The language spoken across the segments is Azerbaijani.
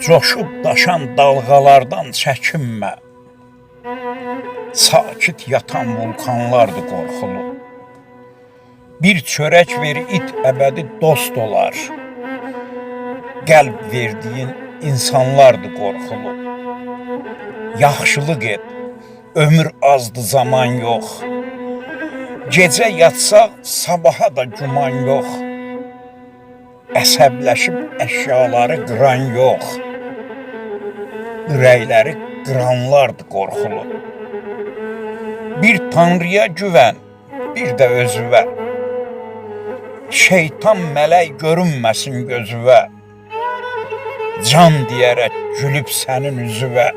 Coşub daşan dalğalardan çəkinmə. Sakit yatan vulkanlardır qorxulu. Bir çörək ver it əbədi dost olar. Qəlb verdiyin insanlardır qorxulu. Yaxşılıq et, ömür azdı zaman yox. Gecə yatsaq sabaha da güman yox. Əsəbləşib əşyaları qıran yox. Ürəkləri qıranlardır qorxulu. Bir tanrıya güvən, bir də özüvə. Şeytan mələk görünməsin gözüvə. Can deyərək gülüb sənin üzüvə.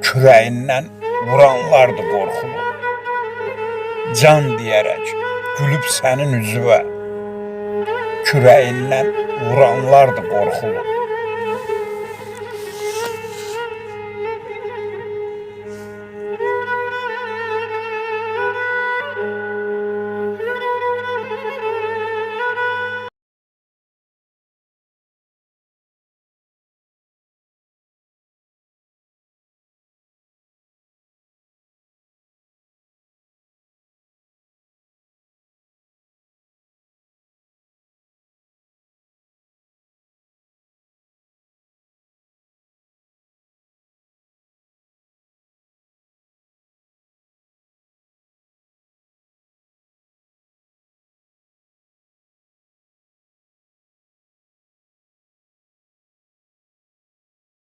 Kürəyindən vuranlardır qorxulu. Can deyərək gülüb sənin üzüvə. Kürəyindən vuranlardır qorxulu.